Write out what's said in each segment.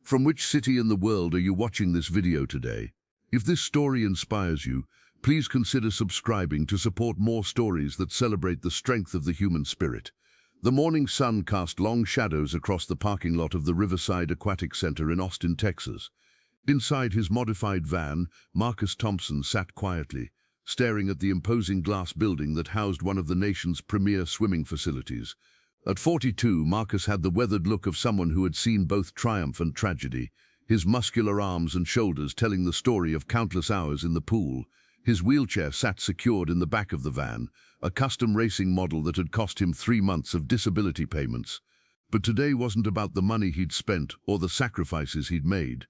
From which city in the world are you watching this video today? If this story inspires you, please consider subscribing to support more stories that celebrate the strength of the human spirit. The morning sun cast long shadows across the parking lot of the Riverside Aquatic Center in Austin, Texas. Inside his modified van, Marcus Thompson sat quietly, staring at the imposing glass building that housed one of the nation's premier swimming facilities. At 42, Marcus had the weathered look of someone who had seen both triumph and tragedy, his muscular arms and shoulders telling the story of countless hours in the pool. His wheelchair sat secured in the back of the van, a custom racing model that had cost him 3 months of disability payments. But today wasn't about the money he'd spent or the sacrifices he'd made.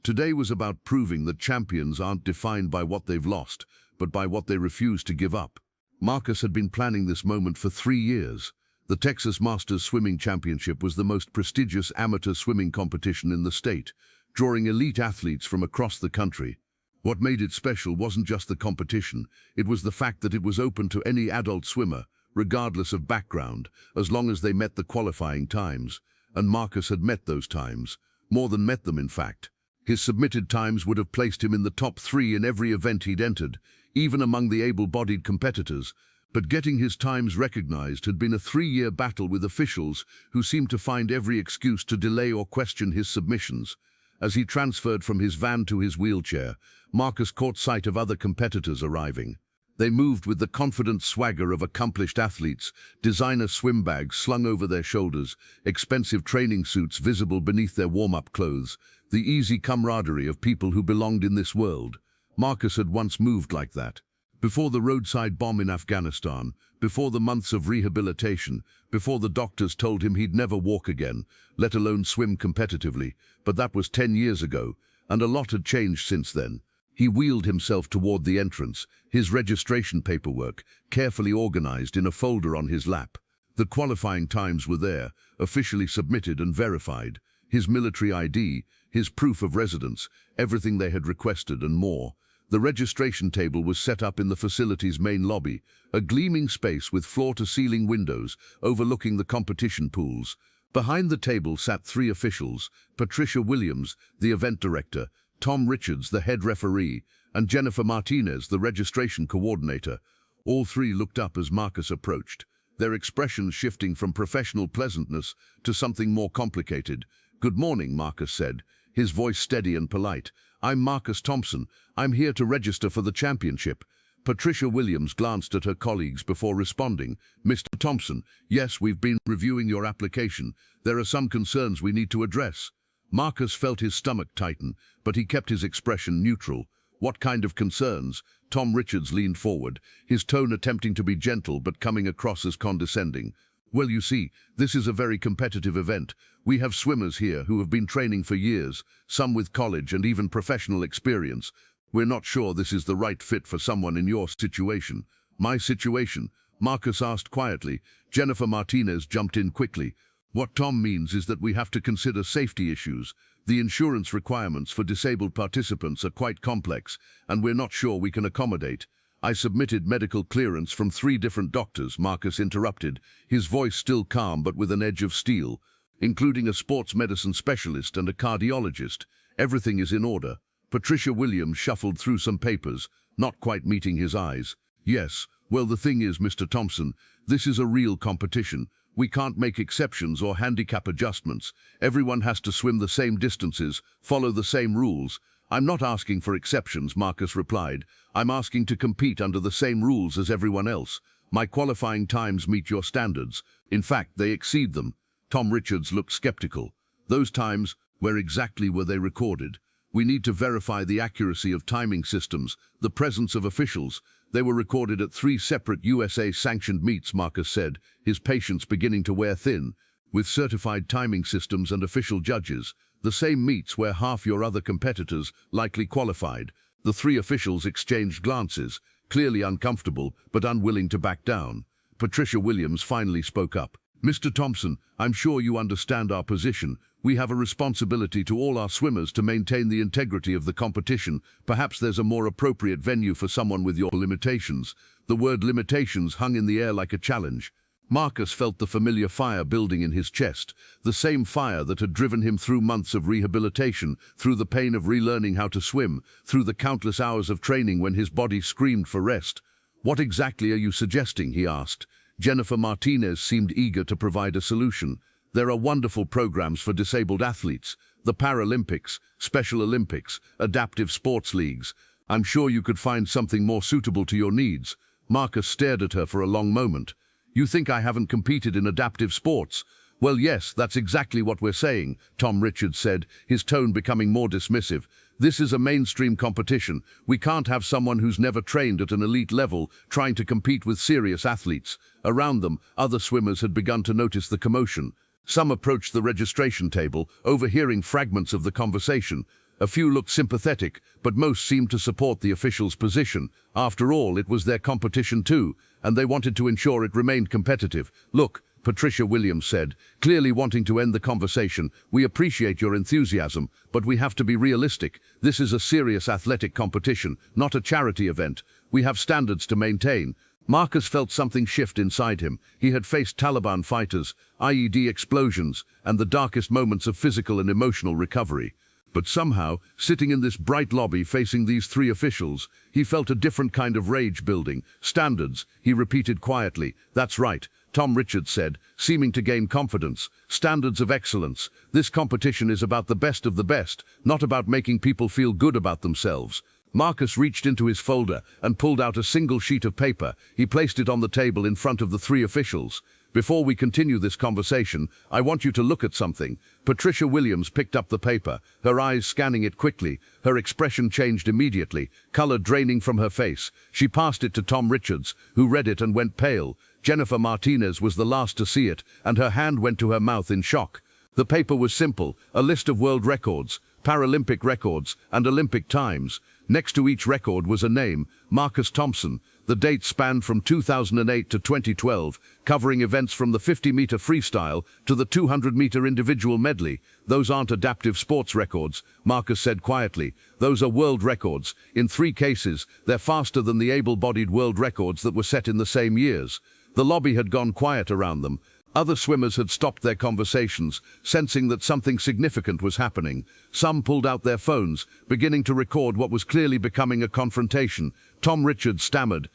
Today was about proving that champions aren't defined by what they've lost, but by what they refuse to give up. Marcus had been planning this moment for 3 years. The Texas Masters Swimming Championship was the most prestigious amateur swimming competition in the state, drawing elite athletes from across the country. What made it special wasn't just the competition, it was the fact that it was open to any adult swimmer, regardless of background, as long as they met the qualifying times. And Marcus had met those times, more than met them in fact. His submitted times would have placed him in the top 3 in every event he'd entered, even among the able-bodied competitors. But getting his times recognized had been a 3-year battle with officials who seemed to find every excuse to delay or question his submissions. As he transferred from his van to his wheelchair, Marcus caught sight of other competitors arriving. They moved with the confident swagger of accomplished athletes, designer swim bags slung over their shoulders, expensive training suits visible beneath their warm-up clothes, the easy camaraderie of people who belonged in this world. Marcus had once moved like that. Before the roadside bomb in Afghanistan, before the months of rehabilitation, before the doctors told him he'd never walk again, let alone swim competitively, but that was 10 years ago, and a lot had changed since then. He wheeled himself toward the entrance, his registration paperwork carefully organized in a folder on his lap. The qualifying times were there, officially submitted and verified. His military ID, his proof of residence, everything they had requested and more. The registration table was set up in the facility's main lobby, a gleaming space with floor-to-ceiling windows overlooking the competition pools. Behind the table sat 3 officials: Patricia Williams, the event director, Tom Richards, the head referee, and Jennifer Martinez, the registration coordinator. All 3 looked up as Marcus approached, their expressions shifting from professional pleasantness to something more complicated. "Good morning," Marcus said, his voice steady and polite. "I'm Marcus Thompson. I'm here to register for the championship." Patricia Williams glanced at her colleagues before responding. "Mr. Thompson, yes, we've been reviewing your application. There are some concerns we need to address." Marcus felt his stomach tighten, but he kept his expression neutral. "What kind of concerns?" Tom Richards leaned forward, his tone attempting to be gentle but coming across as condescending. "Well, you see, this is a very competitive event. We have swimmers here who have been training for years, some with college and even professional experience. We're not sure this is the right fit for someone in your situation." "My situation?" Marcus asked quietly. Jennifer Martinez jumped in quickly. "What Tom means is that we have to consider safety issues. The insurance requirements for disabled participants are quite complex, and we're not sure we can accommodate." "I submitted medical clearance from 3 different doctors," Marcus interrupted, his voice still calm but with an edge of steel, "including a sports medicine specialist and a cardiologist. Everything is in order." Patricia Williams shuffled through some papers, not quite meeting his eyes. "Yes, well, the thing is, Mr. Thompson, this is a real competition. We can't make exceptions or handicap adjustments. Everyone has to swim the same distances, follow the same rules." "I'm not asking for exceptions," Marcus replied. "I'm asking to compete under the same rules as everyone else. My qualifying times meet your standards. In fact, they exceed them." Tom Richards looked skeptical. "Those times, where exactly were they recorded?" "We need to verify the accuracy of timing systems, the presence of officials. They were recorded at 3 separate USA-sanctioned meets," Marcus said, his patience beginning to wear thin. "With certified timing systems and official judges. The same meets where half your other competitors likely qualified." The 3 officials exchanged glances, clearly uncomfortable but unwilling to back down. Patricia Williams finally spoke up. "Mr. Thompson, I'm sure you understand our position. We have a responsibility to all our swimmers to maintain the integrity of the competition. Perhaps there's a more appropriate venue for someone with your limitations." The word limitations hung in the air like a challenge. Marcus felt the familiar fire building in his chest, the same fire that had driven him through months of rehabilitation, through the pain of relearning how to swim, through the countless hours of training when his body screamed for rest. "What exactly are you suggesting?" he asked. Jennifer Martinez seemed eager to provide a solution. "There are wonderful programs for disabled athletes, the Paralympics, Special Olympics, adaptive sports leagues. I'm sure you could find something more suitable to your needs." Marcus stared at her for a long moment. "You think I haven't competed in adaptive sports?" "Well, yes, that's exactly what we're saying," Tom Richards said, his tone becoming more dismissive. "This is a mainstream competition. We can't have someone who's never trained at an elite level trying to compete with serious athletes." Around them, other swimmers had begun to notice the commotion. Some approached the registration table, overhearing fragments of the conversation. A few looked sympathetic, but most seemed to support the official's position. After all, it was their competition too, and they wanted to ensure it remained competitive. "Look," Patricia Williams said, clearly wanting to end the conversation, "we appreciate your enthusiasm, but we have to be realistic. This is a serious athletic competition, not a charity event. We have standards to maintain." Marcus felt something shift inside him. He had faced Taliban fighters, IED explosions, and the darkest moments of physical and emotional recovery. But somehow, sitting in this bright lobby facing these three officials, he felt a different kind of rage building. "Standards," he repeated quietly. "That's right," Tom Richards said, seeming to gain confidence. "Standards of excellence. This competition is about the best of the best, not about making people feel good about themselves." Marcus reached into his folder and pulled out a single sheet of paper. He placed it on the table in front of the three officials. "Before we continue this conversation, I want you to look at something." Patricia Williams picked up the paper, her eyes scanning it quickly. Her expression changed immediately, color draining from her face. She passed it to Tom Richards, who read it and went pale. Jennifer Martinez was the last to see it, and her hand went to her mouth in shock. The paper was simple, a list of world records, Paralympic records, and Olympic times. Next to each record was a name, Marcus Thompson. The dates spanned from 2008 to 2012, covering events from the 50-meter freestyle to the 200-meter individual medley. "Those aren't adaptive sports records," Marcus said quietly. "Those are world records. In 3 cases, they're faster than the able-bodied world records that were set in the same years." The lobby had gone quiet around them. Other swimmers had stopped their conversations, sensing that something significant was happening. Some pulled out their phones, beginning to record what was clearly becoming a confrontation. Tom Richards stammered,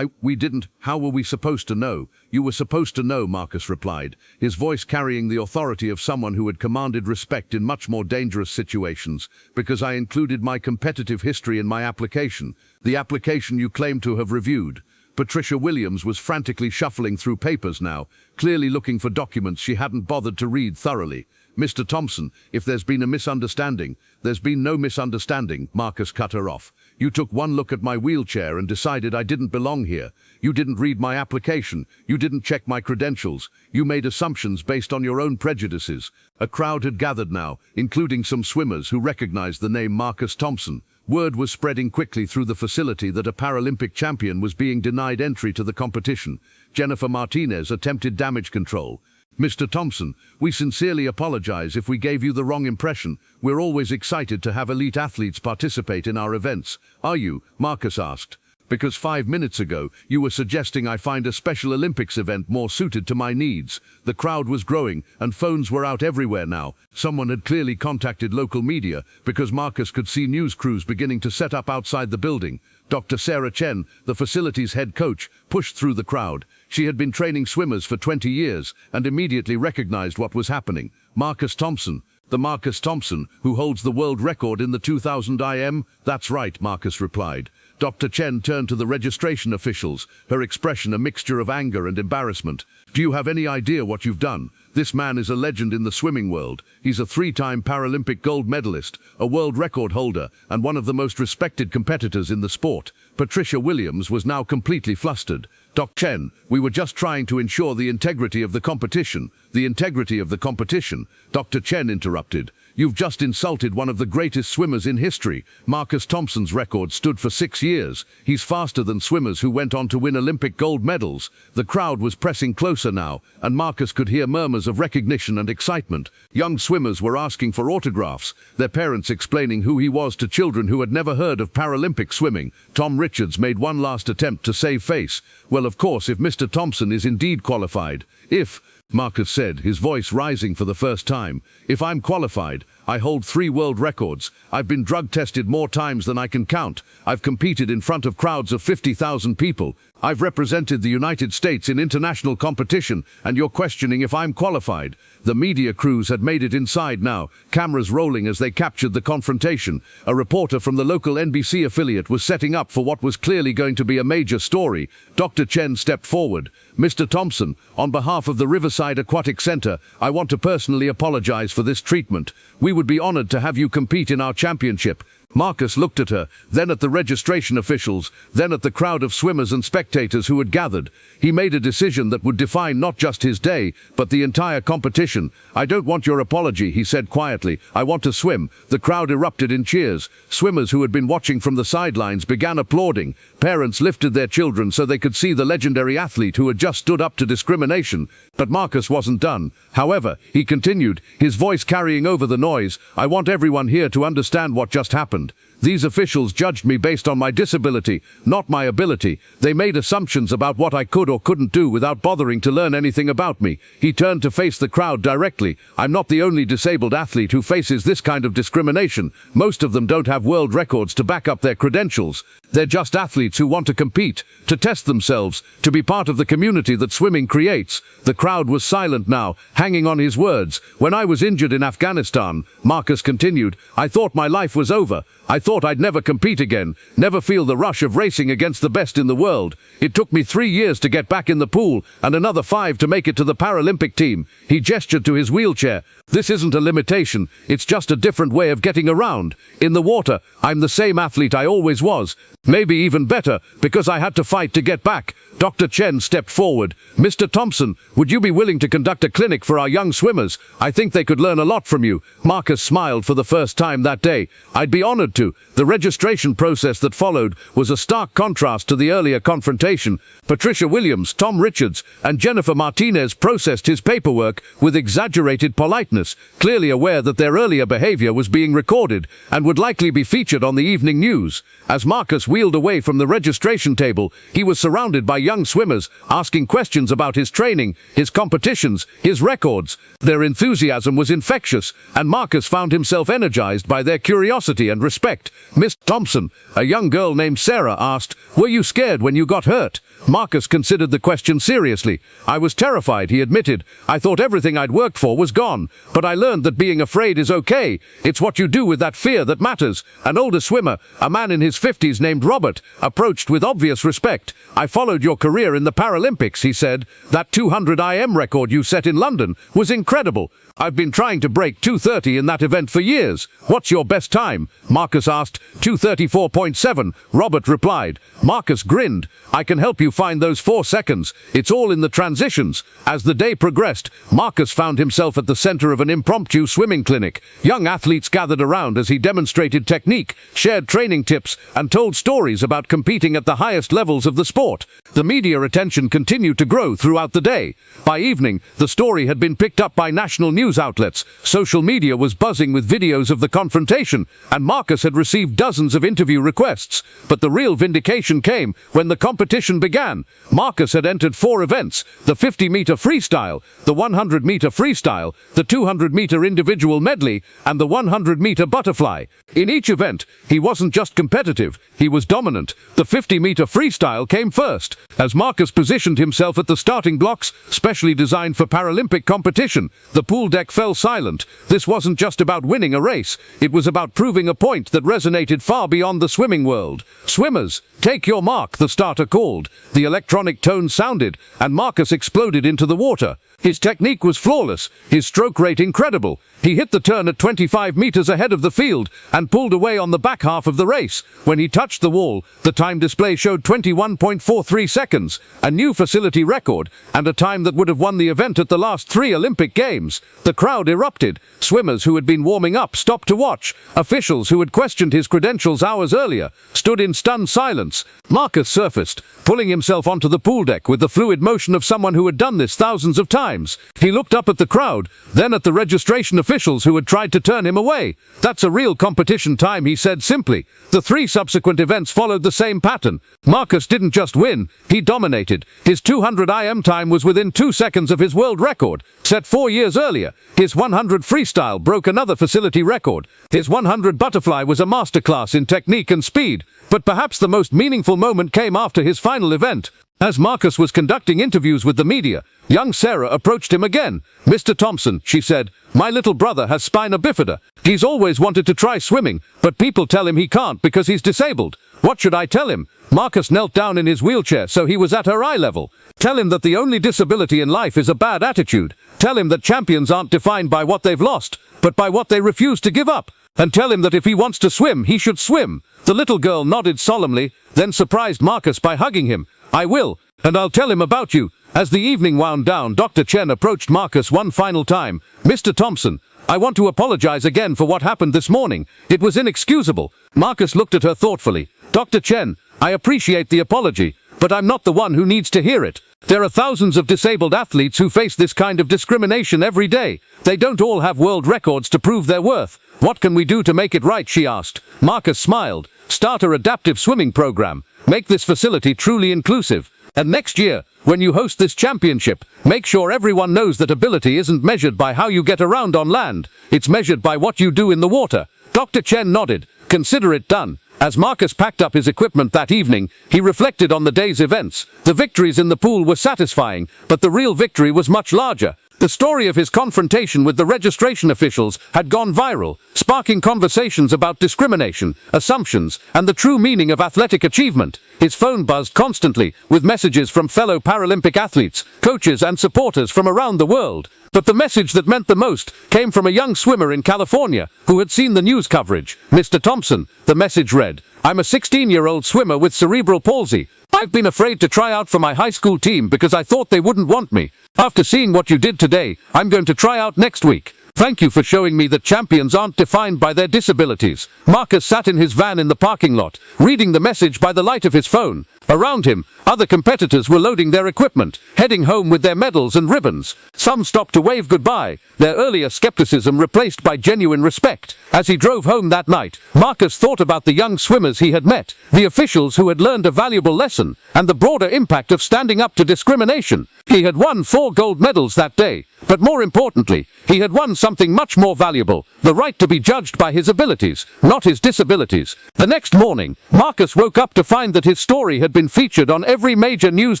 We didn't. How were we supposed to know?" "You were supposed to know," Marcus replied, his voice carrying the authority of someone who had commanded respect in much more dangerous situations, "because I included my competitive history in my application, the application you claim to have reviewed." Patricia Williams was frantically shuffling through papers now, clearly looking for documents she hadn't bothered to read thoroughly. "Mr. Thompson, if there's been a misunderstanding—" "There's been no misunderstanding," Marcus cut her off. "You took one look at my wheelchair and decided I didn't belong here. You didn't read my application. You didn't check my credentials. You made assumptions based on your own prejudices." A crowd had gathered now, including some swimmers who recognized the name Marcus Thompson. Word was spreading quickly through the facility that a Paralympic champion was being denied entry to the competition. Jennifer Martinez attempted damage control. "Mr. Thompson, we sincerely apologize if we gave you the wrong impression. We're always excited to have elite athletes participate in our events." "Are you?" Marcus asked. "Because 5 minutes ago, you were suggesting I find a Special Olympics event more suited to my needs." The crowd was growing, and phones were out everywhere now. Someone had clearly contacted local media, because Marcus could see news crews beginning to set up outside the building. Dr. Sarah Chen, the facility's head coach, pushed through the crowd. She had been training swimmers for 20 years, and immediately recognized what was happening. "Marcus Thompson. The Marcus Thompson, who holds the world record in the 2000 IM? "That's right," Marcus replied. Dr. Chen turned to the registration officials, her expression a mixture of anger and embarrassment. "Do you have any idea what you've done? This man is a legend in the swimming world. He's a 3-time Paralympic gold medalist, a world record holder, and one of the most respected competitors in the sport." Patricia Williams was now completely flustered. "Dr. Chen, we were just trying to ensure the integrity of the competition." "The integrity of the competition?" Dr. Chen interrupted. You've just insulted one of the greatest swimmers in history. Marcus Thompson's record stood for 6 years. He's faster than swimmers who went on to win Olympic gold medals. The crowd was pressing closer now, and Marcus could hear murmurs of recognition and excitement. Young swimmers were asking for autographs, their parents explaining who he was to children who had never heard of Paralympic swimming. Tom Richards made one last attempt to save face. Well, of course, if Mr. Thompson is indeed qualified. If, Marcus said, his voice rising for the first time, if I'm qualified, I hold 3 world records. I've been drug tested more times than I can count. I've competed in front of crowds of 50,000 people. I've represented the United States in international competition, and you're questioning if I'm qualified. The media crews had made it inside now, cameras rolling as they captured the confrontation. A reporter from the local NBC affiliate was setting up for what was clearly going to be a major story. Dr. Chen stepped forward. Mr. Thompson, on behalf of the Riverside Aquatic Center, I want to personally apologize for this treatment. We would be honored to have you compete in our championship. Marcus looked at her, then at the registration officials, then at the crowd of swimmers and spectators who had gathered. He made a decision that would define not just his day, but the entire competition. I don't want your apology, he said quietly. I want to swim. The crowd erupted in cheers. Swimmers who had been watching from the sidelines began applauding. Parents lifted their children so they could see the legendary athlete who had just stood up to discrimination. But Marcus wasn't done. However, he continued, his voice carrying over the noise. I want everyone here to understand what just happened. These officials judged me based on my disability, not my ability. They made assumptions about what I could or couldn't do without bothering to learn anything about me. He turned to face the crowd directly. I'm not the only disabled athlete who faces this kind of discrimination. Most of them don't have world records to back up their credentials. They're just athletes who want to compete, to test themselves, to be part of the community that swimming creates. The crowd was silent now, hanging on his words. When I was injured in Afghanistan, Marcus continued, I thought my life was over. I thought I'd never compete again, never feel the rush of racing against the best in the world. It took me 3 years to get back in the pool, and another 5 to make it to the Paralympic team. He gestured to his wheelchair. This isn't a limitation, it's just a different way of getting around. In the water, I'm the same athlete I always was. Maybe even better, because I had to fight to get back. Dr. Chen stepped forward. Mr. Thompson, would you be willing to conduct a clinic for our young swimmers? I think they could learn a lot from you. Marcus smiled for the first time that day. I'd be honored to. The registration process that followed was a stark contrast to the earlier confrontation. Patricia Williams, Tom Richards, and Jennifer Martinez processed his paperwork with exaggerated politeness, clearly aware that their earlier behavior was being recorded and would likely be featured on the evening news. As Marcus wheeled away from the registration table, he was surrounded by young swimmers, asking questions about his training, his competitions, his records. Their enthusiasm was infectious, and Marcus found himself energized by their curiosity and respect. Miss Thompson, a young girl named Sarah, asked, "Were you scared when you got hurt?" Marcus considered the question seriously. I was terrified, he admitted. I thought everything I'd worked for was gone, but I learned that being afraid is okay. It's what you do with that fear that matters. An older swimmer, a man in his 50s named Robert, approached with obvious respect. I followed your career in the Paralympics, he said. That 200 IM record you set in London was incredible. I've been trying to break 2:30 in that event for years. What's your best time? Marcus asked. 2:34.7, Robert replied. Marcus grinned. I can help you find those 4 seconds. It's all in the transitions. As the day progressed, Marcus found himself at the center of an impromptu swimming clinic. Young athletes gathered around as he demonstrated technique, shared training tips, and told stories about competing at the highest levels of the sport. The media attention continued to grow throughout the day. By evening, the story had been picked up by national news outlets. Social media was buzzing with videos of the confrontation, and Marcus had received dozens of interview requests. But the real vindication came when the competition began. Marcus had entered 4 events: the 50-meter freestyle, the 100-meter freestyle, the 200-meter individual medley, and the 100-meter butterfly. In each event, he wasn't just competitive, he was dominant. The 50-meter freestyle came first. As Marcus positioned himself at the starting blocks, specially designed for Paralympic competition, the pool deck fell silent. This wasn't just about winning a race, it was about proving a point that resonated far beyond the swimming world. Swimmers, take your mark, the starter called. The electronic tone sounded, and Marcus exploded into the water. His technique was flawless, his stroke rate incredible. He hit the turn at 25 meters ahead of the field and pulled away on the back half of the race. When he touched the wall, the time display showed 21.43 seconds, a new facility record, and a time that would have won the event at the last 3 Olympic Games. The crowd erupted. Swimmers who had been warming up stopped to watch. Officials who had questioned his credentials hours earlier stood in stunned silence. Marcus surfaced, pulling himself onto the pool deck with the fluid motion of someone who had done this thousands of times. He looked up at the crowd, then at the registration officials who had tried to turn him away. "That's a real competition time," he said simply. The 3 subsequent events followed the same pattern. Marcus didn't just win, he dominated. His 200 IM time was within 2 seconds of his world record, set 4 years earlier. His 100 freestyle broke another facility record. His 100 butterfly was a masterclass in technique and speed. But perhaps the most meaningful moment came after his final event. As Marcus was conducting interviews with the media, young Sarah approached him again. "Mr. Thompson," she said, "my little brother has spina bifida. He's always wanted to try swimming, but people tell him he can't because he's disabled. What should I tell him?" Marcus knelt down in his wheelchair so he was at her eye level. "Tell him that the only disability in life is a bad attitude. Tell him that champions aren't defined by what they've lost, but by what they refuse to give up. And tell him that if he wants to swim, he should swim." The little girl nodded solemnly, then surprised Marcus by hugging him. "I will, and I'll tell him about you." As the evening wound down, Dr. Chen approached Marcus one final time. "Mr. Thompson, I want to apologize again for what happened this morning. It was inexcusable." Marcus looked at her thoughtfully. "Dr. Chen, I appreciate the apology, but I'm not the one who needs to hear it. There are thousands of disabled athletes who face this kind of discrimination every day. They don't all have world records to prove their worth. What can we do to make it right?" she asked. Marcus smiled. "Start a adaptive swimming program. Make this facility truly inclusive. And next year, when you host this championship, make sure everyone knows that ability isn't measured by how you get around on land. It's measured by what you do in the water." Dr. Chen nodded. "Consider it done." As Marcus packed up his equipment that evening, he reflected on the day's events. The victories in the pool were satisfying, but the real victory was much larger. The story of his confrontation with the registration officials had gone viral, sparking conversations about discrimination, assumptions, and the true meaning of athletic achievement. His phone buzzed constantly, with messages from fellow Paralympic athletes, coaches, and supporters from around the world. But the message that meant the most came from a young swimmer in California who had seen the news coverage. "Mr. Thompson," the message read, "I'm a 16-year-old swimmer with cerebral palsy. I've been afraid to try out for my high school team because I thought they wouldn't want me. After seeing what you did today, I'm going to try out next week. Thank you for showing me that champions aren't defined by their disabilities." Marcus sat in his van in the parking lot, reading the message by the light of his phone. Around him, other competitors were loading their equipment, heading home with their medals and ribbons. Some stopped to wave goodbye, their earlier skepticism replaced by genuine respect. As he drove home that night, Marcus thought about the young swimmers he had met, the officials who had learned a valuable lesson, and the broader impact of standing up to discrimination. He had won 4 gold medals that day, but more importantly, he had won something much more valuable, the right to be judged by his abilities, not his disabilities. The next morning, Marcus woke up to find that his story had been featured on every major news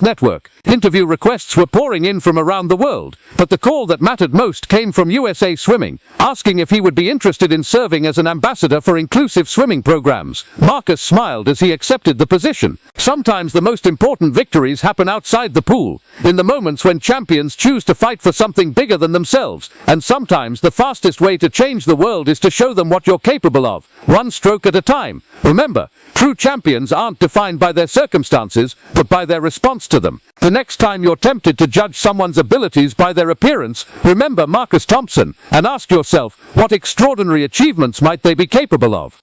network. Interview requests were pouring in from around the world, but the call that mattered most came from USA Swimming, asking if he would be interested in serving as an ambassador for inclusive swimming programs. Marcus smiled as he accepted the position. Sometimes the most important victories happen outside the pool, in the moments when champions choose to fight for something bigger than themselves, and sometimes the fastest way to change the world is to show them what you're capable of, one stroke at a time. Remember, true champions aren't defined by their circumstances, but by their response to them. The next time you're tempted to judge someone's abilities by their appearance, remember Marcus Thompson, and ask yourself, what extraordinary achievements might they be capable of?